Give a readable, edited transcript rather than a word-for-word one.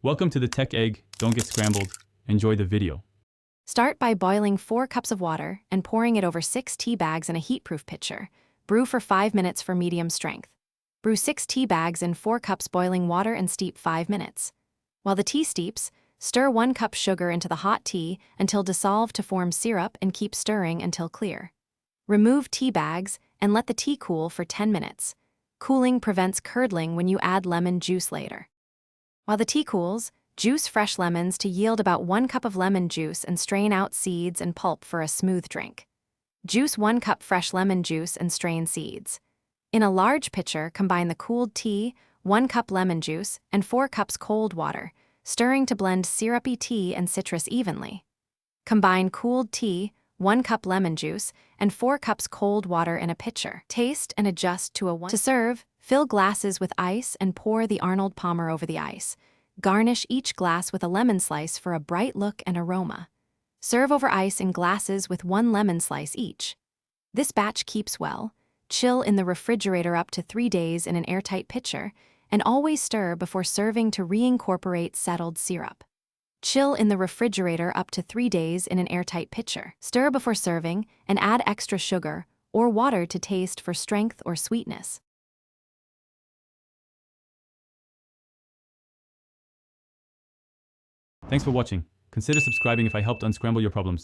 Welcome to the Tech Egg. Don't get scrambled. Enjoy the video. Start by boiling 4 cups of water and pouring it over 6 tea bags in a heatproof pitcher. Brew for 5 minutes for medium strength. Brew 6 tea bags in 4 cups boiling water and steep 5 minutes. While the tea steeps, stir 1 cup sugar into the hot tea until dissolved to form syrup and keep stirring until clear. Remove tea bags and let the tea cool for 10 minutes. Cooling prevents curdling when you add lemon juice later. While the tea cools, juice fresh lemons to yield about 1 cup of lemon juice and strain out seeds and pulp for a smooth drink. Juice 1 cup fresh lemon juice and strain seeds. In a large pitcher, combine the cooled tea, 1 cup lemon juice, and 4 cups cold water, stirring to blend syrupy tea and citrus evenly. Combine cooled tea, 1 cup lemon juice, and 4 cups cold water in a pitcher. Taste and adjust to a 1. To serve, fill glasses with ice and pour the Arnold Palmer over the ice. Garnish each glass with a lemon slice for a bright look and aroma. Serve over ice in glasses with 1 lemon slice each. This batch keeps well. Chill in the refrigerator up to 3 days in an airtight pitcher, and always stir before serving to reincorporate settled syrup. Chill in the refrigerator up to 3 days in an airtight pitcher. Stir before serving and add extra sugar or water to taste for strength or sweetness. Thanks for watching. Consider subscribing if I helped unscramble your problems.